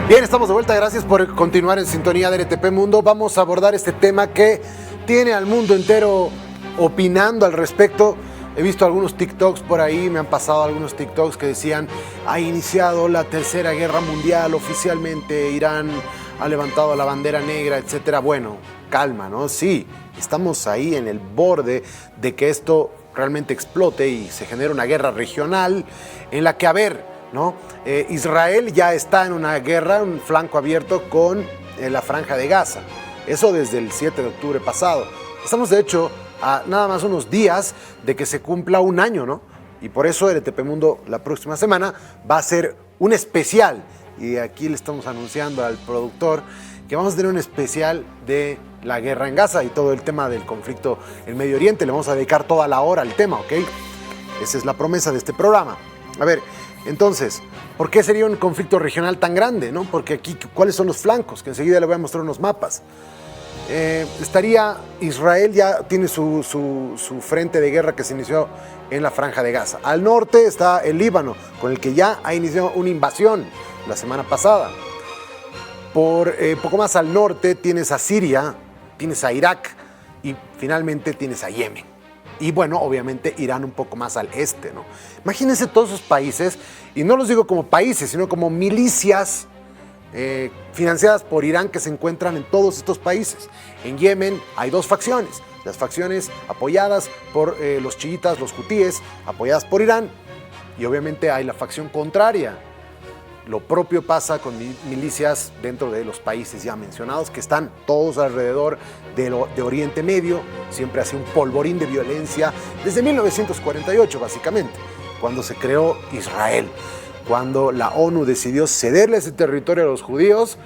Bien, estamos de vuelta. Gracias por continuar en sintonía de RTP Mundo. Vamos a abordar este tema que tiene al mundo entero opinando al respecto. He visto algunos TikToks por ahí, me han pasado algunos TikToks que decían: ha iniciado la Tercera Guerra Mundial oficialmente, Irán ha levantado la bandera negra, etcétera. Bueno, calma, ¿no? Sí, estamos ahí en el borde de que esto realmente explote y se genere una guerra regional en la que, a ver, ¿no? Israel ya está en una guerra, un flanco abierto con la Franja de Gaza. Eso desde el 7 de octubre pasado. Estamos, de hecho, a nada más unos días de que se cumpla un año, ¿no? Y por eso RTP Mundo la próxima semana va a ser un especial. Y aquí le estamos anunciando al productor que vamos a tener un especial de la guerra en Gaza y todo el tema del conflicto en Medio Oriente. Le vamos a dedicar toda la hora al tema, ¿ok? Esa es la promesa de este programa. A ver, entonces, ¿por qué sería un conflicto regional tan grande, no? Porque aquí, ¿cuáles son los flancos? Que enseguida le voy a mostrar unos mapas. Israel ya tiene su frente de guerra que se inició en la Franja de Gaza. Al norte está el Líbano, con el que ya ha iniciado una invasión la semana pasada. Por poco más al norte tienes a Siria, tienes a Irak y finalmente tienes a Yemen. Y bueno, obviamente Irán un poco más al este, ¿no? Imagínense todos esos países, y no los digo como países, sino como milicias financiadas por Irán que se encuentran en todos estos países. En Yemen hay dos facciones, las facciones apoyadas por los chiitas, los hutíes, apoyadas por Irán, y obviamente hay la facción contraria. Lo propio pasa con milicias dentro de los países ya mencionados, que están todos alrededor de Oriente Medio. Siempre hace un polvorín de violencia desde 1948, básicamente, cuando se creó Israel. Cuando la ONU decidió cederle ese territorio a los judíos,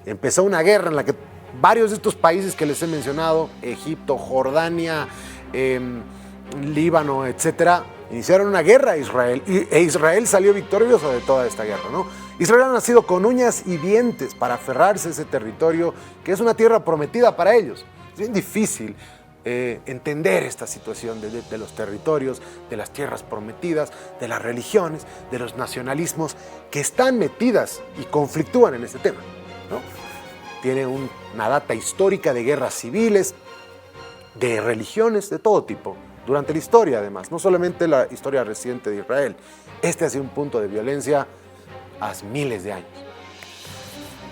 empezó una guerra en la que varios de estos países que les he mencionado, Egipto, Jordania, Líbano, etcétera, iniciaron una guerra a Israel, e Israel salió victorioso de toda esta guerra, ¿no? Israel ha nacido con uñas y dientes para aferrarse a ese territorio que es una tierra prometida para ellos. Es bien difícil entender esta situación de los territorios, de las tierras prometidas, de las religiones, de los nacionalismos que están metidas y conflictúan en este tema, ¿no? Tiene una data histórica de guerras civiles, de religiones, de todo tipo, durante la historia además, no solamente la historia reciente de Israel. Este ha sido un punto de violencia hace miles de años.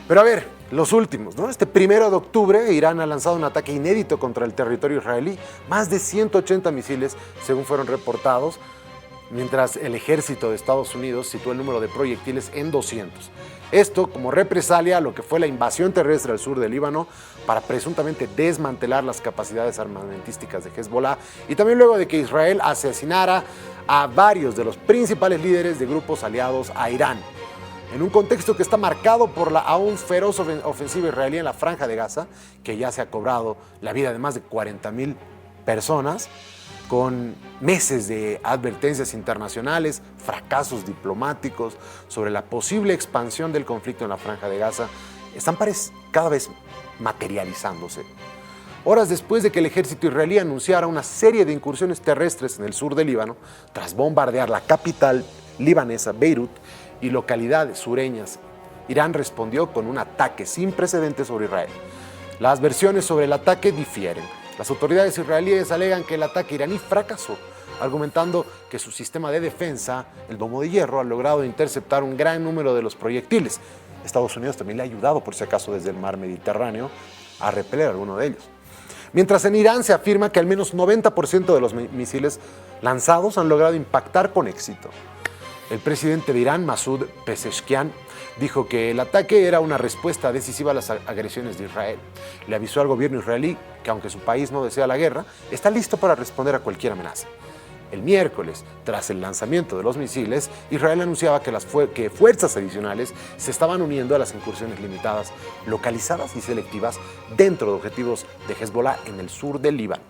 Pero a ver, los últimos, ¿no? Este 1 de octubre, Irán ha lanzado un ataque inédito contra el territorio israelí. Más de 180 misiles, según fueron reportados, mientras el ejército de Estados Unidos situó el número de proyectiles en 200. Esto como represalia a lo que fue la invasión terrestre al sur del Líbano para presuntamente desmantelar las capacidades armamentísticas de Hezbollah, y también luego de que Israel asesinara a varios de los principales líderes de grupos aliados a Irán. En un contexto que está marcado por la aún feroz ofensiva israelí en la Franja de Gaza, que ya se ha cobrado la vida de más de 40,000 personas, con meses de advertencias internacionales, fracasos diplomáticos sobre la posible expansión del conflicto en la Franja de Gaza, están cada vez materializándose. Horas después de que el ejército israelí anunciara una serie de incursiones terrestres en el sur del Líbano, tras bombardear la capital libanesa, Beirut, y localidades sureñas, Irán respondió con un ataque sin precedentes sobre Israel. Las versiones sobre el ataque difieren. Las autoridades israelíes alegan que el ataque iraní fracasó, argumentando que su sistema de defensa, el domo de hierro, ha logrado interceptar un gran número de los proyectiles. Estados Unidos también le ha ayudado, por si acaso, desde el mar Mediterráneo a repeler alguno de ellos. Mientras en Irán se afirma que al menos 90% de los misiles lanzados han logrado impactar con éxito. El presidente de Irán, Masoud Pezeshkian, dijo que el ataque era una respuesta decisiva a las agresiones de Israel. Le avisó al gobierno israelí que, aunque su país no desea la guerra, está listo para responder a cualquier amenaza. El miércoles, tras el lanzamiento de los misiles, Israel anunciaba que fuerzas adicionales se estaban uniendo a las incursiones limitadas, localizadas y selectivas dentro de objetivos de Hezbollah en el sur del Líbano.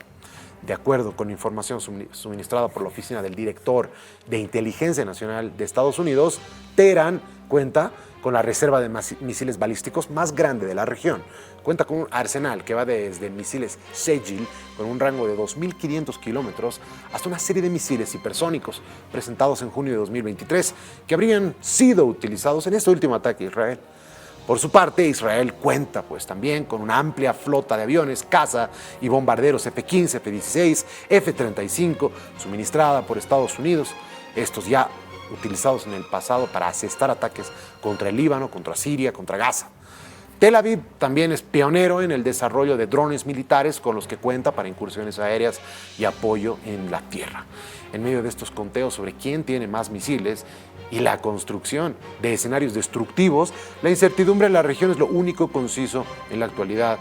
De acuerdo con información suministrada por la Oficina del Director de Inteligencia Nacional de Estados Unidos, Teherán cuenta con la reserva de misiles balísticos más grande de la región. Cuenta con un arsenal que va desde misiles Shehgil, con un rango de 2.500 kilómetros, hasta una serie de misiles hipersónicos presentados en junio de 2023, que habrían sido utilizados en este último ataque a Israel. Por su parte, Israel cuenta pues también con una amplia flota de aviones, caza y bombarderos F-15, F-16, F-35, suministrada por Estados Unidos, estos ya utilizados en el pasado para asestar ataques contra el Líbano, contra Siria, contra Gaza. Tel Aviv también es pionero en el desarrollo de drones militares con los que cuenta para incursiones aéreas y apoyo en la tierra. En medio de estos conteos sobre quién tiene más misiles y la construcción de escenarios destructivos, la incertidumbre en la región es lo único conciso en la actualidad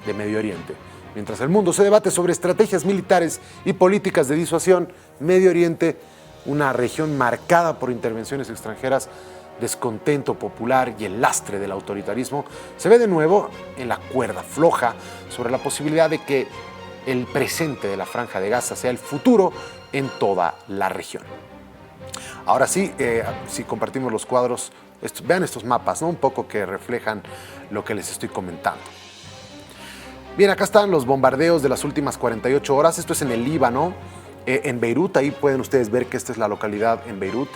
de Medio Oriente. Mientras el mundo se debate sobre estrategias militares y políticas de disuasión, Medio Oriente, una región marcada por intervenciones extranjeras, descontento popular y el lastre del autoritarismo, se ve de nuevo en la cuerda floja sobre la posibilidad de que el presente de la Franja de Gaza sea el futuro en toda la región. Ahora sí, si compartimos los cuadros, vean estos mapas, ¿no? Un poco que reflejan lo que les estoy comentando. Bien, acá están los bombardeos de las últimas 48 horas. Esto es en el Líbano, en Beirut. Ahí pueden ustedes ver que esta es la localidad en Beirut.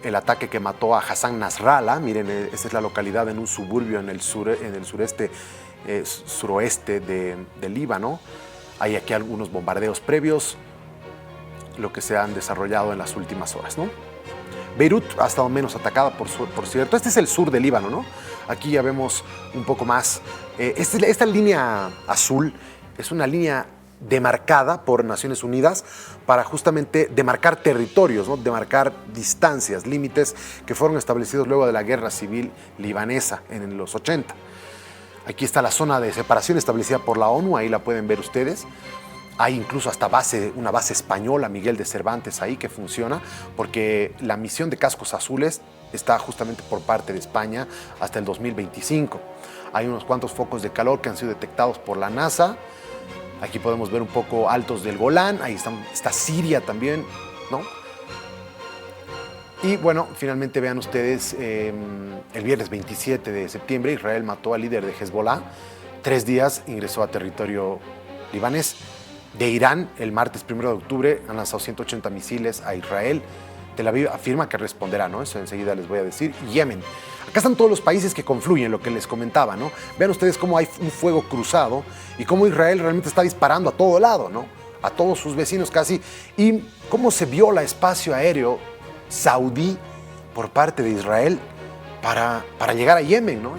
El ataque que mató a Hassan Nasrallah, miren, esta es la localidad en un suburbio en el suroeste del Líbano. Hay aquí algunos bombardeos previos, lo que se han desarrollado en las últimas horas, ¿no? Beirut ha estado menos atacada, por cierto. Este es el sur del Líbano, ¿no? Aquí ya vemos un poco más. Esta línea azul es una línea demarcada por Naciones Unidas para justamente demarcar territorios, ¿no? Demarcar distancias, límites que fueron establecidos luego de la guerra civil libanesa en los 80. Aquí está la zona de separación establecida por la ONU, ahí la pueden ver ustedes. Hay incluso hasta una base española, Miguel de Cervantes, ahí que funciona, porque la misión de Cascos Azules está justamente por parte de España hasta el 2025. Hay unos cuantos focos de calor que han sido detectados por la NASA. Aquí podemos ver un poco altos del Golán, ahí está Siria también, ¿no? Y bueno, finalmente vean ustedes, el viernes 27 de septiembre Israel mató al líder de Hezbollah. 3 días ingresó a territorio libanés. De Irán, el martes 1 de octubre han lanzado 180 misiles a Israel. Tel Aviv afirma que responderá, ¿no? Eso enseguida les voy a decir. Yemen. Acá están todos los países que confluyen, lo que les comentaba, ¿no? Vean ustedes cómo hay un fuego cruzado y cómo Israel realmente está disparando a todo lado, ¿no? A todos sus vecinos casi. Y cómo se viola espacio aéreo saudí por parte de Israel para llegar a Yemen, ¿no?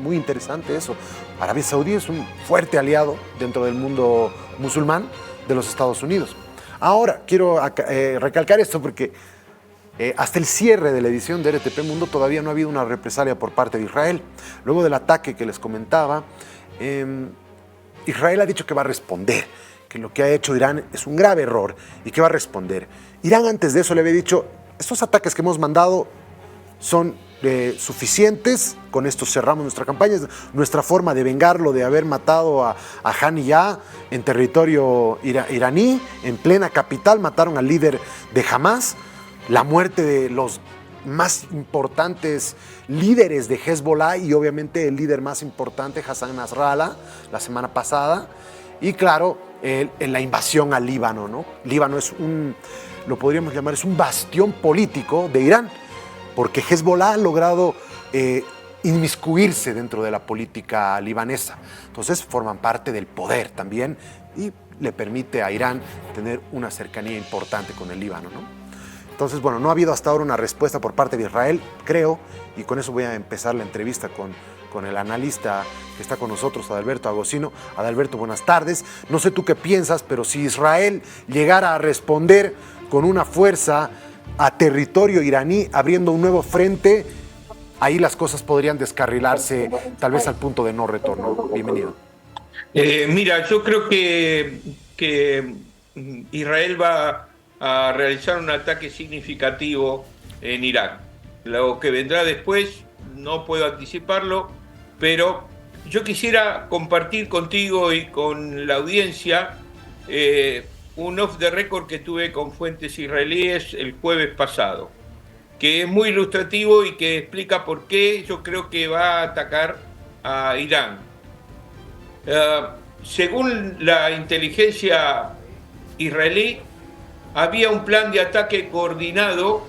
Muy interesante eso. Arabia Saudí es un fuerte aliado dentro del mundo musulmán de los Estados Unidos. Ahora, quiero recalcar esto porque hasta el cierre de la edición de RTP Mundo todavía no ha habido una represalia por parte de Israel. Luego del ataque que les comentaba, Israel ha dicho que va a responder, que lo que ha hecho Irán es un grave error y que va a responder. Irán antes de eso le había dicho, estos ataques que hemos mandado son suficientes, con esto cerramos nuestra campaña, es nuestra forma de vengarlo, de haber matado a Haniyeh en territorio iraní, en plena capital, mataron al líder de Hamas, la muerte de los más importantes líderes de Hezbollah y obviamente el líder más importante, Hassan Nasrallah, la semana pasada, y claro, en la invasión al Líbano, ¿no? Líbano lo podríamos llamar, es un bastión político de Irán, porque Hezbollah ha logrado inmiscuirse dentro de la política libanesa. Entonces forman parte del poder también y le permite a Irán tener una cercanía importante con el Líbano, ¿no? Entonces, bueno, no ha habido hasta ahora una respuesta por parte de Israel, creo, y con eso voy a empezar la entrevista con el analista que está con nosotros, Adalberto Agosino. Adalberto, buenas tardes. No sé tú qué piensas, pero si Israel llegara a responder con una fuerza a territorio iraní, abriendo un nuevo frente, ahí las cosas podrían descarrilarse tal vez al punto de no retorno. Bienvenido. Mira, yo creo que Israel va a realizar un ataque significativo en Irak. Lo que vendrá después no puedo anticiparlo, pero yo quisiera compartir contigo y con la audiencia un off the record que tuve con fuentes israelíes el jueves pasado, que es muy ilustrativo y que explica por qué yo creo que va a atacar a Irán. Según la inteligencia israelí, había un plan de ataque coordinado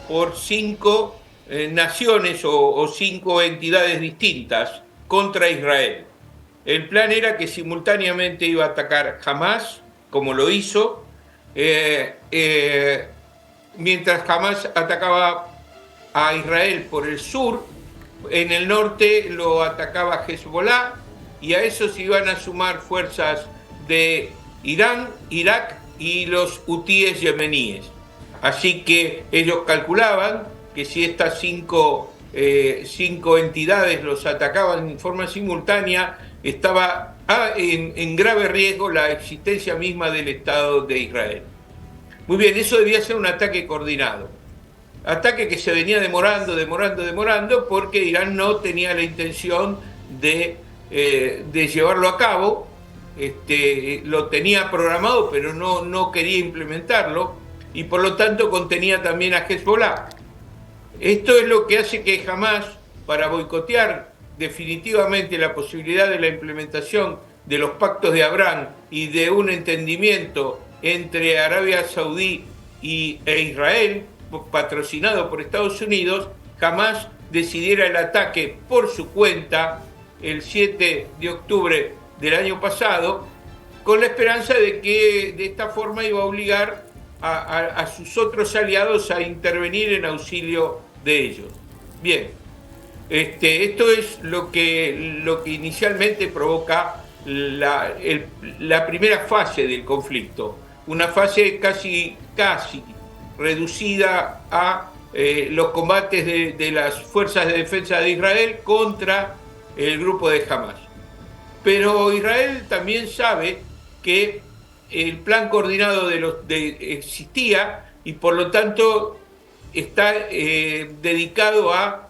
por 5 naciones o 5 entidades distintas contra Israel. El plan era que simultáneamente iba a atacar Hamás, como lo hizo, mientras Hamás atacaba a Israel por el sur, en el norte lo atacaba Hezbollah, y a eso se iban a sumar fuerzas de Irán, Irak y los hutíes yemeníes. Así que ellos calculaban que si estas cinco entidades los atacaban en forma simultánea, estaba en grave riesgo la existencia misma del Estado de Israel. Muy bien, eso debía ser un ataque coordinado. Ataque que se venía demorando, porque Irán no tenía la intención de llevarlo a cabo. Lo tenía programado, pero no quería implementarlo, y por lo tanto contenía también a Hezbollah. Esto es lo que hace que Hamás, para boicotear definitivamente la posibilidad de la implementación de los pactos de Abraham y de un entendimiento entre Arabia Saudí e Israel, patrocinado por Estados Unidos, Hamás decidiera el ataque por su cuenta el 7 de octubre del año pasado, con la esperanza de que de esta forma iba a obligar a sus otros aliados a intervenir en auxilio de ellos. Bien, esto es lo que inicialmente provoca la primera fase del conflicto, una fase casi reducida a los combates de las fuerzas de defensa de Israel contra el grupo de Hamás. Pero Israel también sabe que el plan coordinado existía, y por lo tanto está dedicado a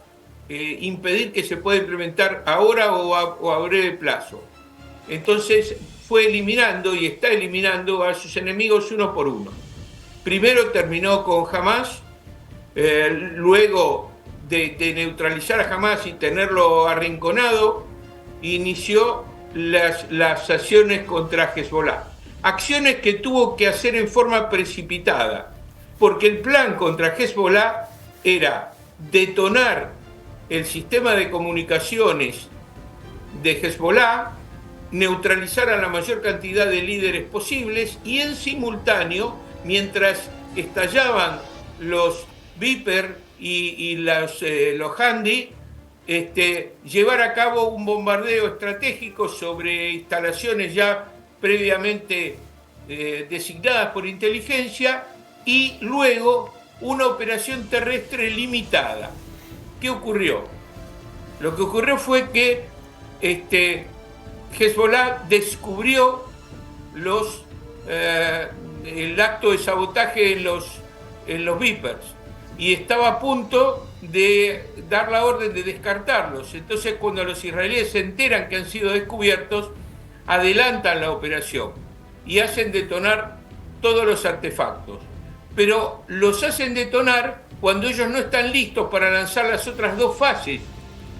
impedir que se pueda implementar ahora o a breve plazo. Entonces fue eliminando y está eliminando a sus enemigos uno por uno. Primero terminó con Hamás, luego de neutralizar a Hamás y tenerlo arrinconado, inició las acciones contra Hezbollah. Acciones que tuvo que hacer en forma precipitada, porque el plan contra Hezbollah era detonar el sistema de comunicaciones de Hezbollah, neutralizar a la mayor cantidad de líderes posibles, y en simultáneo, mientras estallaban los Viper y los Handy, llevar a cabo un bombardeo estratégico sobre instalaciones ya previamente designadas por inteligencia, y luego una operación terrestre limitada. ¿Qué ocurrió? Lo que ocurrió fue que Hezbollah descubrió el acto de sabotaje en los Vipers, y estaba a punto de dar la orden de descartarlos. Entonces, cuando los israelíes se enteran que han sido descubiertos, adelantan la operación y hacen detonar todos los artefactos. Pero los hacen detonar cuando ellos no están listos para lanzar las otras dos fases,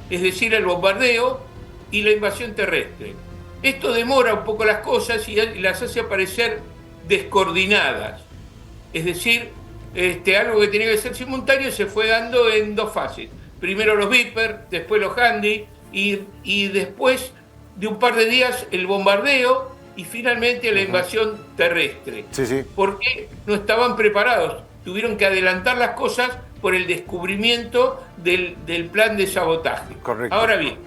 es decir, el bombardeo y la invasión terrestre. Esto demora un poco las cosas y las hace aparecer descoordinadas. Es decir, algo que tenía que ser simultáneo se fue dando en dos fases. Primero los Viper, después los Handy, y después de un par de días el bombardeo, y finalmente la invasión terrestre. Sí. Porque no estaban preparados. Tuvieron que adelantar las cosas por el descubrimiento del plan de sabotaje. Correcto. Ahora bien,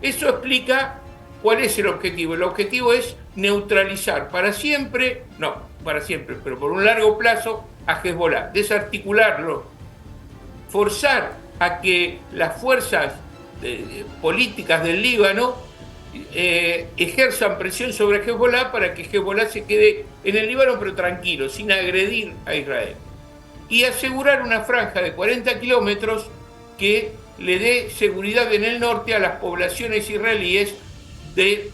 eso explica cuál es el objetivo. El objetivo es neutralizar pero por un largo plazo, a Hezbollah, desarticularlo, forzar a que las fuerzas políticas del Líbano ejerzan presión sobre Hezbollah para que Hezbollah se quede en el Líbano, pero tranquilo, sin agredir a Israel, y asegurar una franja de 40 kilómetros que le dé seguridad en el norte a las poblaciones israelíes del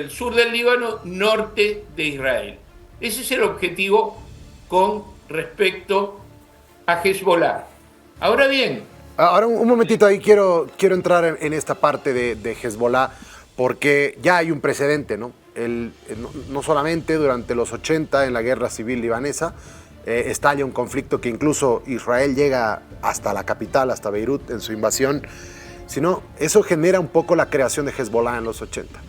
sur del Líbano, norte de Israel. Ese es el objetivo con respecto a Hezbollah. Ahora bien, ahora un momentito ahí, quiero entrar en esta parte de Hezbollah, porque ya hay un precedente, ¿no? No solamente durante los 80 en la guerra civil libanesa, estalla un conflicto que incluso Israel llega hasta la capital, hasta Beirut, en su invasión, sino eso genera un poco la creación de Hezbollah en los 80.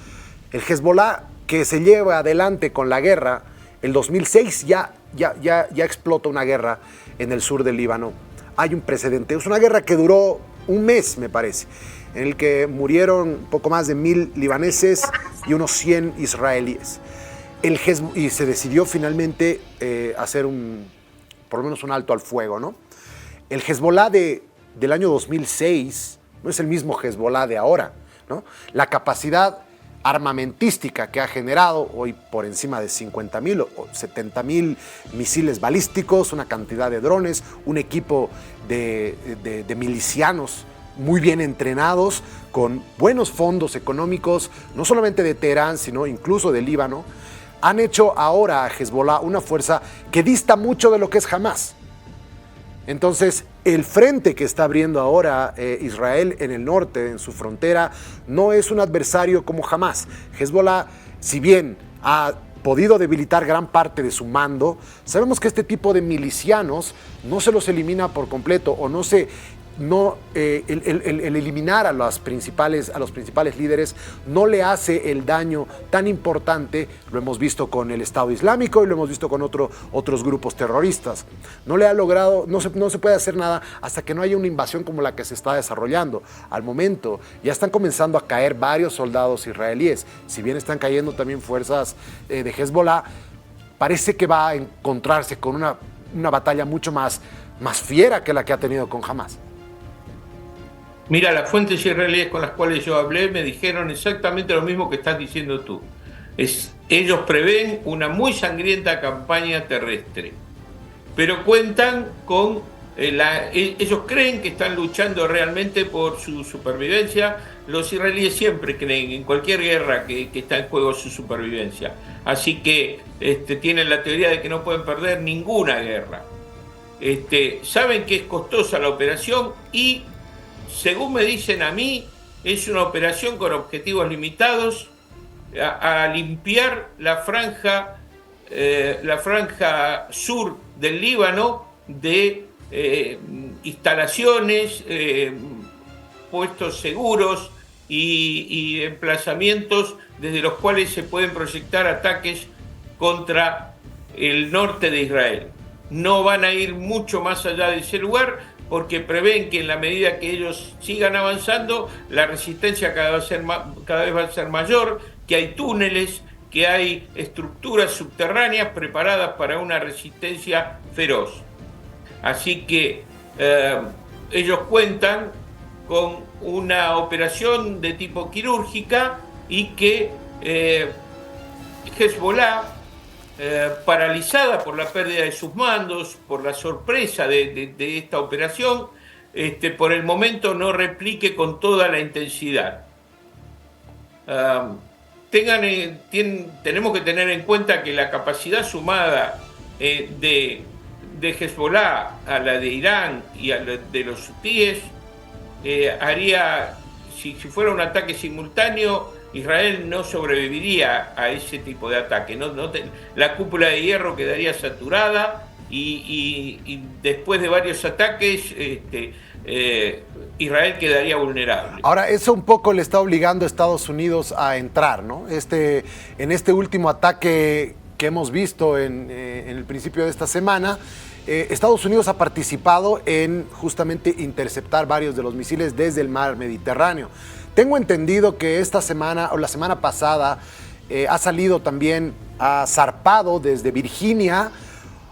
El Hezbollah que se lleva adelante con la guerra, el 2006 ya explota una guerra en el sur del Líbano. Hay un precedente, es una guerra que duró un mes, me parece, en el que murieron poco más de 1000 libaneses y unos 100 israelíes. Y se decidió finalmente hacer por lo menos un alto al fuego, ¿no? El Hezbollah del año 2006 no es el mismo Hezbollah de ahora, ¿no? La capacidad armamentística que ha generado hoy por encima de 50.000 o 70.000 misiles balísticos, una cantidad de drones, un equipo de milicianos muy bien entrenados, con buenos fondos económicos, no solamente de Teherán, sino incluso de Líbano, han hecho ahora a Hezbollah una fuerza que dista mucho de lo que es Hamás. Entonces, el frente que está abriendo ahora Israel en el norte, en su frontera, no es un adversario como Hamás. Hezbollah, si bien ha podido debilitar gran parte de su mando, sabemos que este tipo de milicianos no se los elimina por completo o el eliminar a los principales líderes no le hace el daño tan importante. Lo hemos visto con el Estado Islámico y lo hemos visto con otros grupos terroristas. No le ha logrado, no se puede hacer nada hasta que no haya una invasión como la que se está desarrollando. Al momento ya están comenzando a caer varios soldados israelíes, si bien están cayendo también fuerzas de Hezbollah. Parece que va a encontrarse con una batalla mucho más fiera que la que ha tenido con Hamás. Mira, las fuentes israelíes con las cuales yo hablé me dijeron exactamente lo mismo que estás diciendo tú. Ellos prevén una muy sangrienta campaña terrestre, pero cuentan con... ellos creen que están luchando realmente por su supervivencia. Los israelíes siempre creen en cualquier guerra que está en juego su supervivencia. Así que tienen la teoría de que no pueden perder ninguna guerra. Saben que es costosa la operación y, según me dicen a mí, es una operación con objetivos limitados a limpiar la franja sur del Líbano de instalaciones, puestos seguros y emplazamientos desde los cuales se pueden proyectar ataques contra el norte de Israel. No van a ir mucho más allá de ese lugar, porque prevén que en la medida que ellos sigan avanzando, la resistencia cada vez va a ser mayor, que hay túneles, que hay estructuras subterráneas preparadas para una resistencia feroz. Así que ellos cuentan con una operación de tipo quirúrgica y que Hezbollah, paralizada por la pérdida de sus mandos, por la sorpresa de esta operación, por el momento no replique con toda la intensidad. Tenemos que tener en cuenta que la capacidad sumada de Hezbollah a la de Irán y a la de los hutíes haría, si fuera un ataque simultáneo, Israel no sobreviviría a ese tipo de ataque. La cúpula de hierro quedaría saturada y después de varios ataques Israel quedaría vulnerable. Ahora, eso un poco le está obligando a Estados Unidos a entrar, ¿no? En este último ataque que hemos visto en el principio de esta semana, Estados Unidos ha participado en justamente interceptar varios de los misiles desde el mar Mediterráneo. Tengo entendido que esta semana o la semana pasada ha salido también, ha zarpado desde Virginia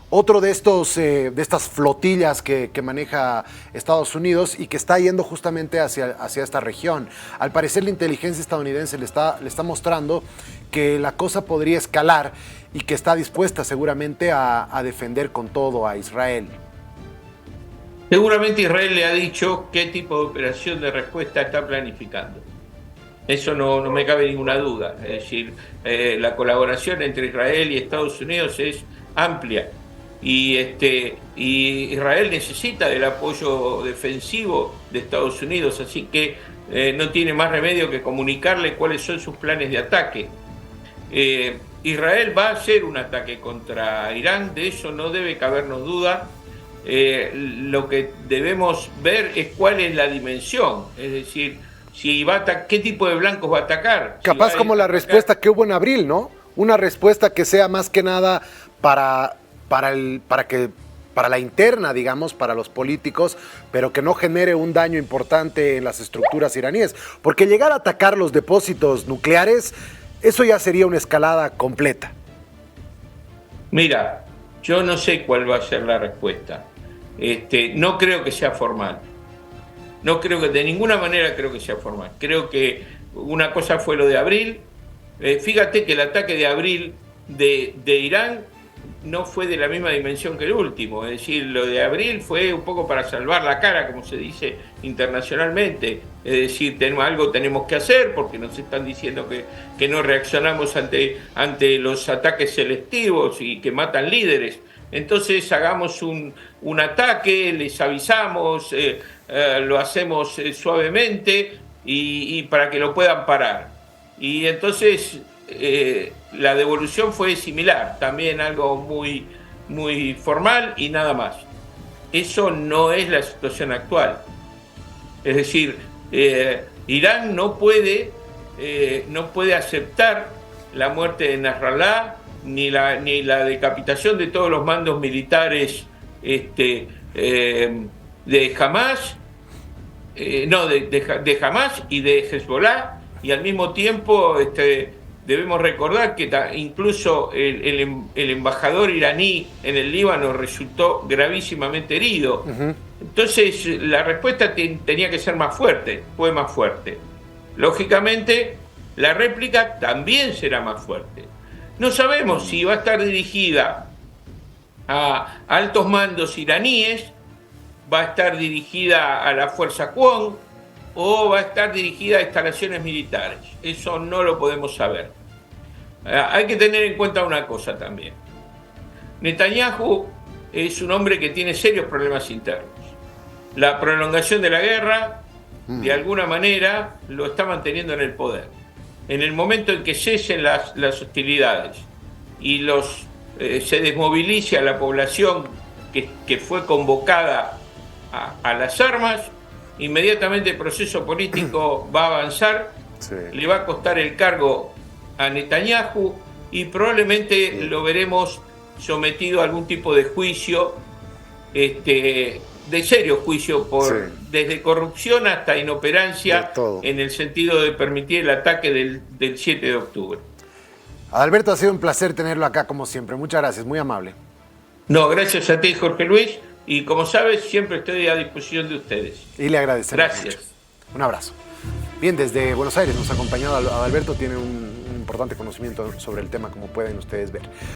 otro de estas flotillas que maneja Estados Unidos y que está yendo justamente hacia esta región. Al parecer la inteligencia estadounidense le está mostrando que la cosa podría escalar y que está dispuesta seguramente a defender con todo a Israel. Seguramente Israel le ha dicho qué tipo de operación de respuesta está planificando. Eso no me cabe ninguna duda. Es decir, la colaboración entre Israel y Estados Unidos es amplia. Y Israel necesita del apoyo defensivo de Estados Unidos, así que no tiene más remedio que comunicarle cuáles son sus planes de ataque. Israel va a hacer un ataque contra Irán, de eso no debe cabernos duda. Lo que debemos ver es cuál es la dimensión, es decir, si va a qué tipo de blancos va a atacar. Capaz si como la respuesta que hubo en abril, ¿no? Una respuesta que sea más que nada para la interna, digamos, para los políticos, pero que no genere un daño importante en las estructuras iraníes. Porque llegar a atacar los depósitos nucleares, eso ya sería una escalada completa. Mira, yo no sé cuál va a ser la respuesta. No creo que sea formal. No creo que, de ninguna manera creo que sea formal. Creo que una cosa fue lo de abril. Fíjate que el ataque de abril de Irán no fue de la misma dimensión que el último. Es decir, lo de abril fue un poco para salvar la cara, como se dice internacionalmente. Es decir, algo tenemos que hacer porque nos están diciendo que no reaccionamos ante los ataques selectivos y que matan líderes. Entonces hagamos un ataque, les avisamos, lo hacemos suavemente y para que lo puedan parar. Y entonces la devolución fue similar, también algo muy, muy formal y nada más. Eso no es la situación actual. Es decir, Irán no puede aceptar la muerte de Nasrallah ni la decapitación de todos los mandos militares de Hamas, de Hamas y de Hezbollah, y al mismo tiempo debemos recordar que incluso el embajador iraní en el Líbano resultó gravísimamente herido. Uh-huh. Entonces la respuesta tenía que ser más fuerte, fue más fuerte. Lógicamente la réplica también será más fuerte. No sabemos si va a estar dirigida a altos mandos iraníes, va a estar dirigida a la fuerza Quds o va a estar dirigida a instalaciones militares. Eso no lo podemos saber. Hay que tener en cuenta una cosa también. Netanyahu es un hombre que tiene serios problemas internos. La prolongación de la guerra, de alguna manera, lo está manteniendo en el poder. En el momento en que cesen las hostilidades y se desmovilice a la población que fue convocada a las armas, inmediatamente el proceso político va a avanzar, sí. Le va a costar el cargo a Netanyahu y probablemente sí. Lo veremos sometido a algún tipo de juicio, de serio juicio, sí. Desde corrupción hasta inoperancia, en el sentido de permitir el ataque del 7 de octubre. Adalberto, ha sido un placer tenerlo acá como siempre. Muchas gracias, muy amable. No, gracias a ti, Jorge Luis, y como sabes, siempre estoy a disposición de ustedes. Y le agradecemos. Gracias. Mucho. Un abrazo. Bien, desde Buenos Aires nos ha acompañado Adalberto, tiene un importante conocimiento sobre el tema, como pueden ustedes ver.